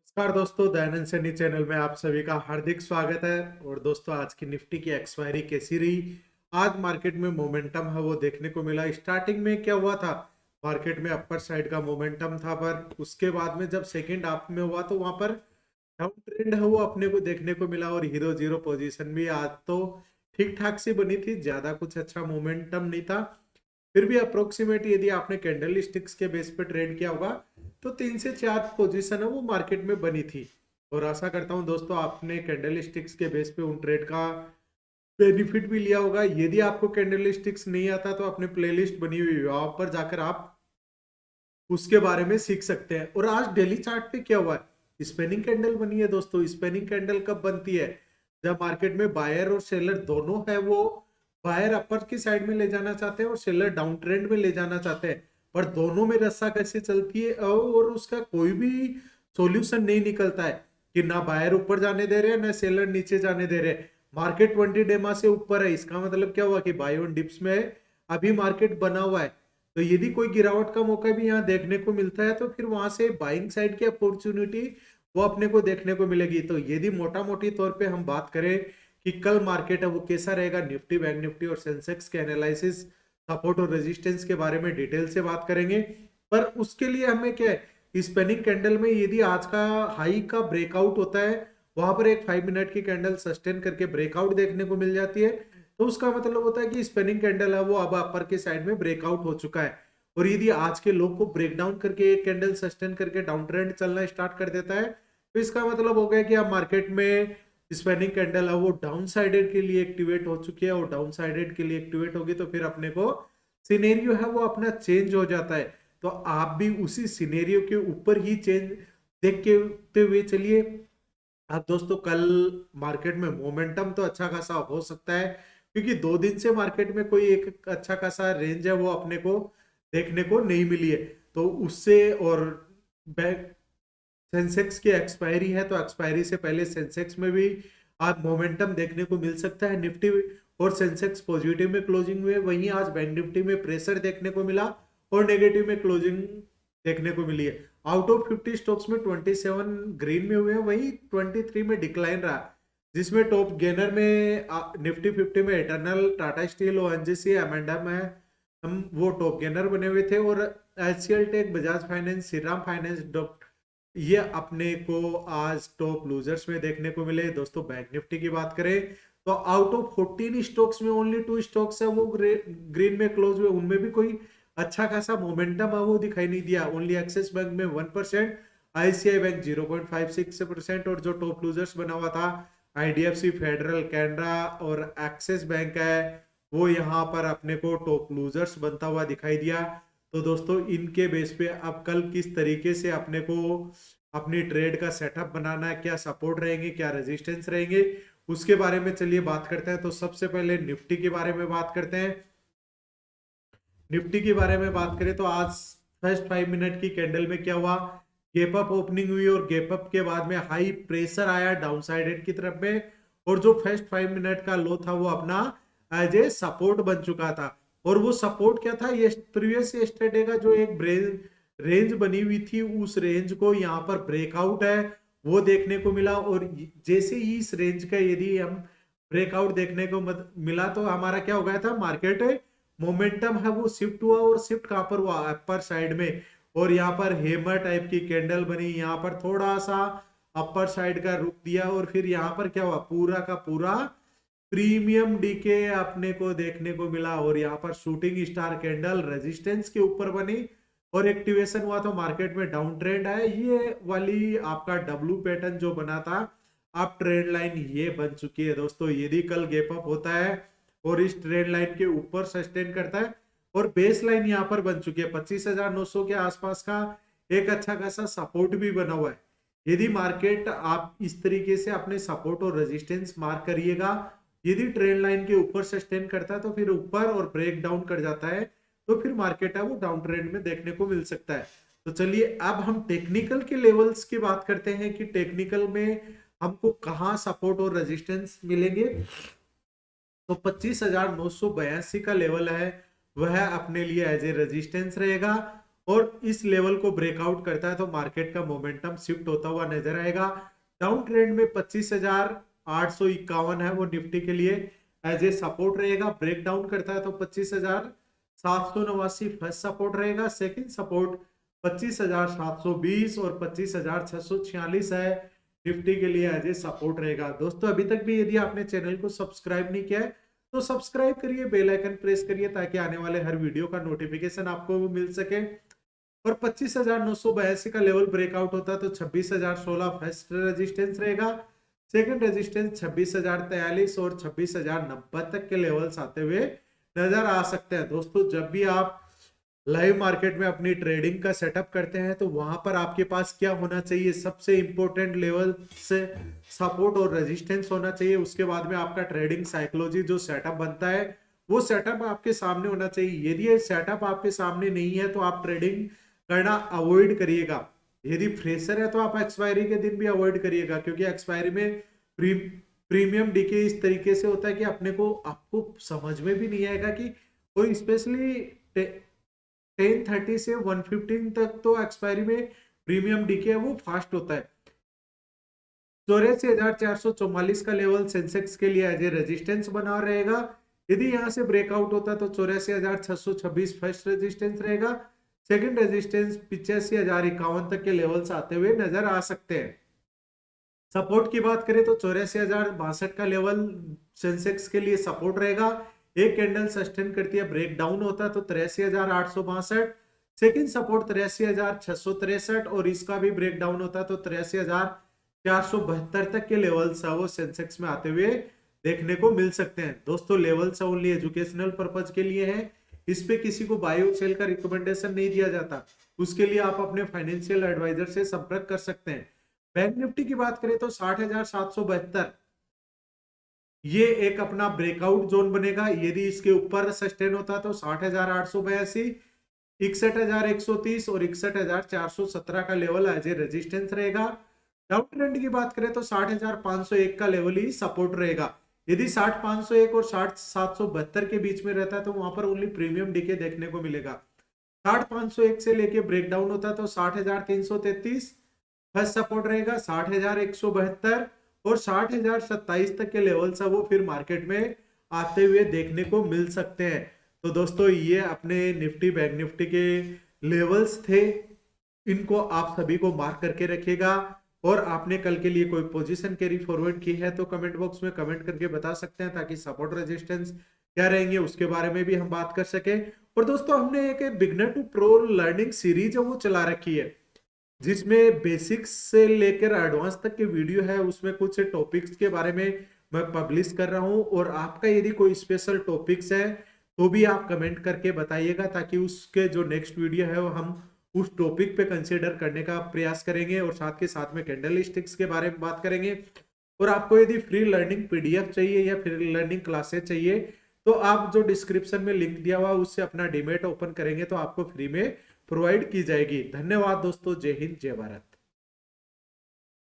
नमस्कार दोस्तों, दयानंद सैनी चैनल में आप सभी का हार्दिक स्वागत है। और दोस्तों, आज की निफ्टी की एक्सपायरी कैसी रही? आज मार्केट में मोमेंटम है वो देखने को मिला। स्टार्टिंग में क्या हुआ था, मार्केट में अपर साइड का मोमेंटम था, पर उसके बाद में जब सेकेंड हाफ में हुआ तो वहां पर डाउन ट्रेंड है वो अपने को देखने को मिला। और हीरो जीरो पोजीशन भी आज तो ठीक ठाक सी बनी थी, ज्यादा कुछ अच्छा मोमेंटम नहीं था। फिर भी अप्रोक्सीमेट यदि आपने कैंडल स्टिक्स के बेस पे ट्रेड किया होगा तो 3 से 4 पोजीशन है वो मार्केट में बनी थी। और आशा करता हूं दोस्तों आपने कैंडल स्टिक्स के बेस पे उन ट्रेड का बेनिफिट भी लिया होगा। यदि आपको कैंडल स्टिक्स नहीं आता तो अपने प्लेलिस्ट बनी हुई है, वहां पर जाकर आप उसके बारे में सीख सकते हैं। और आज डेली चार्ट पे क्या हुआ है, स्पेनिंग कैंडल बनी है दोस्तों। स्पेनिंग कैंडल कब बनती है? जब मार्केट में बायर और सेलर दोनों है वो बायर अपर की साइड में ले जाना चाहते हैं और सेलर डाउन ट्रेंड में ले जाना चाहते हैं, पर दोनों में रस्सा कैसे चलती है और उसका कोई भी सॉल्यूशन नहीं निकलता है कि ना बायर ऊपर जाने दे रहे हैं ना सेलर नीचे जाने दे रहे हैं। मार्केट 20 डेमा से ऊपर है, इसका मतलब क्या हुआ कि बाय ऑन डिप्स में अभी मार्केट बना हुआ है। तो यदि कोई गिरावट का मौका भी यहाँ देखने को मिलता है तो फिर वहां से बाइंग साइड की अपॉर्चुनिटी वो अपने को देखने को मिलेगी। तो यदि मोटा मोटी तौर पे हम बात करें कि कल मार्केट है वो कैसा रहेगा, निफ्टी बैंक निफ्टी और सेंसेक्स के एनालिसिस, सपोर्ट और रेजिस्टेंस के बारे में डिटेल से बात करेंगे। पर उसके लिए हमें क्या है, स्पेनिंग कैंडल में यदि आज का हाई का ब्रेकआउट होता है, वहां पर एक 5 मिनट की कैंडल सस्टेन करके ब्रेकआउट देखने को मिल जाती है, तो उसका मतलब होता है कि स्पेनिंग कैंडल है वो अब अपर के साइड में ब्रेकआउट हो चुका है। और यदि आज के लो को ब्रेक डाउन करके एक कैंडल सस्टेन करके डाउन ट्रेंड चलना स्टार्ट कर देता है, तो इसका मतलब हो गया कि अब मार्केट में स्पेनिंग कैंडल है वो डाउन साइडेड के लिए एक्टिवेट हो चुकी है। और डाउन साइडेड के लिए एक्टिवेट होगी तो फिर अपने को सिनेरियो है वो अपना चेंज हो जाता है। तो आप भी उसी सिनेरियो के ऊपर ही चेंज देख के हुए चलिए। अब दोस्तों, कल मार्केट में मोमेंटम तो अच्छा खासा हो सकता है, क्योंकि 2 दिन से मार्केट में कोई एक अच्छा खासा रेंज है वो अपने को देखने को नहीं मिली है। तो उससे और बैंक सेंसेक्स की एक्सपायरी है, तो एक्सपायरी से पहले सेंसेक्स में भी आज मोमेंटम देखने को मिल सकता है। निफ्टी और सेंसेक्स पॉजिटिव में क्लोजिंग हुए, वहीं आज बैंक निफ्टी में प्रेशर देखने को मिला और नेगेटिव में क्लोजिंग देखने को मिली है। आउट ऑफ 50 स्टॉक्स में 27 ग्रीन में हुए हैं, वहीं 23 में डिक्लाइन रहा, जिसमें टॉप गेनर में निफ्टी 50 में इटर्नल, टाटा स्टील, ओएनजीसी, एमेंडम है, हम वो टॉप गेनर बने हुए थे। और HCL Tech, Bajaj Finance, Shriram Finance, ये अपने को आज टॉप लूजर्स में देखने को मिले। दोस्तों, बैंक निफ्टी की बात करें तो आउट ऑफ 14 स्टॉक्स में ओनली 2 स्टॉक्स है वो ग्रीन में क्लोज हुए, उनमें भी कोई अच्छा खासा मोमेंटम है वो दिखाई नहीं दिया। ओनली एक्सिस बैंक में 1%, आईसीआई बैंक 0.56% और जो टॉप लूजर्स बना हुआ था आईडीएफसी, फेडरल, कैनरा और एक्सिस बैंक है, वो यहाँ पर अपने को टॉप लूजर्स बनता हुआ दिखाई दिया। तो दोस्तों, इनके बेस पे अब कल किस तरीके से अपने को अपनी ट्रेड का सेटअप बनाना है, क्या सपोर्ट रहेंगे क्या रेजिस्टेंस रहेंगे, उसके बारे में चलिए बात करते हैं। तो सबसे पहले निफ्टी के बारे में बात करते हैं। निफ्टी के बारे में बात करें तो आज फर्स्ट 5 मिनट की कैंडल में क्या हुआ, गैप अप ओपनिंग हुई और गैप अप के बाद में हाई प्रेशर आया डाउन साइड की तरफ में। और जो फर्स्ट 5 मिनट का लो था वो अपना एज ए सपोर्ट बन चुका था। और वो सपोर्ट क्या था, ये प्रीवियस यस्टरडे का जो एक रेंज बनी हुई थी, उस रेंज को यहाँ पर ब्रेकआउट है वो देखने को मिला। और जैसे ही इस रेंज का यदि हम ब्रेकआउट देखने को मिला तो हमारा क्या हो गया था, मार्केट मोमेंटम है वो शिफ्ट हुआ। और शिफ्ट कहां पर हुआ, अपर साइड में। और यहाँ पर हेमर टाइप की कैंडल बनी, यहाँ पर थोड़ा सा अपर साइड का रुक दिया और फिर यहाँ पर क्या हुआ, पूरा का पूरा प्रीमियम डीके अपने को देखने को मिला। और यहाँ पर शूटिंग स्टार कैंडल रेजिस्टेंस के ऊपर बनी और एक्टिवेशन हुआ तो मार्केट में डाउन ट्रेंड आया। ये वाली आपका डब्लू पैटर्न जो बना था, अब ट्रेंड लाइन ये बन चुकी है दोस्तों। यदि कल गैप अप होता है और इस ट्रेंड लाइन के ऊपर सस्टेन करता है और बेस लाइन यहाँ पर बन चुकी है 25,900 के आसपास का एक अच्छा खासा सपोर्ट भी बना हुआ है। यदि मार्केट आप इस तरीके से अपने सपोर्ट और रेजिस्टेंस मार्क करिएगा, यदि ट्रेंड लाइन के ऊपर सस्टेन करता है तो फिर ऊपर और ब्रेक डाउन कर जाता है, तो फिर मार्केट है वो डाउन ट्रेंड में देखने को मिल सकता है। तो चलिए अब हम टेक्निकल के लेवल्स की बात करते हैं कि टेक्निकल में हमको कहाँ सपोर्ट और रेजिस्टेंस मिलेंगे। तो 25,982 का लेवल है वह अपने लिए एज ए रेजिस्टेंस रहेगा। और इस लेवल को ब्रेकआउट करता है तो मार्केट का मोमेंटम शिफ्ट होता हुआ नजर आएगा। डाउन ट्रेंड में 25,851 है वो निफ्टी के लिए एज ए सपोर्ट रहेगा। ब्रेक डाउन करता है तो 25,789 फर्स्ट सपोर्ट रहेगा। सेकंड सपोर्ट 25,720 और 25,646 है निफ्टी के लिए एज ए सपोर्ट रहेगा। दोस्तों अभी तक भी यदि आपने चैनल को सब्सक्राइब नहीं किया है तो सब्सक्राइब करिए, बेल आइकन प्रेस करिए ताकि आने वाले हर वीडियो का नोटिफिकेशन आपको मिल सके। और 25,982 का लेवल ब्रेकआउट होता है तो 26,016 फर्स्ट रेजिस्टेंस रहेगा। सेकंड रेजिस्टेंस 26,043 और 26,090 तक के लेवल्स आते हुए नजर आ सकते हैं। दोस्तों जब भी आप लाइव मार्केट में अपनी ट्रेडिंग का सेटअप करते हैं तो वहां पर आपके पास क्या होना चाहिए, सबसे इंपॉर्टेंट लेवल से सपोर्ट और रेजिस्टेंस होना चाहिए। उसके बाद में आपका ट्रेडिंग साइकोलॉजी जो सेटअप बनता है वो सेटअप आपके सामने होना चाहिए। यदि ये सेटअप आपके सामने नहीं है तो आप ट्रेडिंग करना अवॉइड करिएगा। यदि फ्रेशर है तो आप एक्सपायरी के दिन भी अवॉइड करिएगा, क्योंकि एक्सपायरी में प्रीमियम डीके इस तरीके से होता है कि आपको समझ में भी नहीं आएगा कि कोई स्पेशली 10:30 से 1:15 तक तो एक्सपायरी में प्रीमियम डीके है वो फास्ट होता है। 84,444 का लेवल सेंसेक्स के लिए एज ए रेजिस्टेंस बना रहेगा। यदि यहां से ब्रेकआउट होता है तो 84,626 फर्स्ट रेजिस्टेंस रहेगा। सेकंड रेजिस्टेंस 85,051 तक के लेवल्स आते हुए नजर आ सकते हैं। सपोर्ट की बात करें तो 84,062 का लेवल सेंसेक्स के लिए सपोर्ट रहेगा। एक कैंडल सस्टेन करती है, ब्रेक डाउन होता है तो 83,862। सेकंड सपोर्ट 83,663 और इसका भी ब्रेक डाउन होता है तो 83,472 तक के लेवल्स है वो सेंसेक्स में आते हुए देखने को मिल सकते हैं। दोस्तों लेवल्स ओनली एजुकेशनल पर्पज के लिए है, इस पे किसी को बाय और सेल का रिकमेंडेशन नहीं दिया जाता। उसके लिए आप अपने फाइनेंशियल एडवाइजर से संपर्क कर सकते हैं। बैंक निफ्टी की बात करें तो 60,772 ये एक अपना ब्रेकआउट जोन बनेगा। यदि इसके ऊपर सस्टेन होता है तो 60,882, 61,130 और 61,417 का लेवल एज ए रेजिस्टेंस रहेगा। डाउन ट्रेंड की बात करें तो 60,501 का लेवल ही सपोर्ट रहेगा। यदि 60,501 और 60,772 के बीच में रहता है तो वहां पर ओनली प्रीमियम डीके देखने को मिलेगा। 60,501 से लेके ब्रेकडाउन होता है तो 60,333 फर्स्ट सपोर्ट रहेगा। 60,172 और 60,027 तक के लेवल्स है वो फिर मार्केट में आते हुए देखने को मिल सकते हैं। तो दोस्तों ये अपने निफ्टी बैंक निफ्टी के लेवल्स थे, इनको आप सभी को मार्क करके रखिएगा। और आपने कल के लिए कोई पोजीशन कैरी फॉरवर्ड की है तो कमेंट बॉक्स में कमेंट करके बता सकते हैं, ताकि सपोर्ट रेजिस्टेंस क्या रहेंगे उसके बारे में भी हम बात कर सके। और दोस्तों हमने एक beginner to pro learning series है वो चला रखी है, जिसमें बेसिक्स से लेकर एडवांस तक के वीडियो है। उसमें कुछ टॉपिक्स के बारे में मैं पब्लिश कर रहा हूं, और आपका यदि कोई स्पेशल टॉपिक्स है तो भी आप कमेंट करके बताइएगा, ताकि उसके जो नेक्स्ट वीडियो है वो हम उस टॉपिक पे कंसीडर करने का प्रयास करेंगे। और साथ के साथ में कैंडल स्टिक्स के बारे में बात करेंगे। और आपको यदि फ्री लर्निंग पीडीएफ चाहिए या फ्री लर्निंग क्लासेस चाहिए तो आप जो डिस्क्रिप्शन में लिंक दिया हुआ उससे अपना डीमेट ओपन करेंगे तो आपको फ्री में प्रोवाइड की जाएगी। धन्यवाद दोस्तों, जय हिंद जय भारत।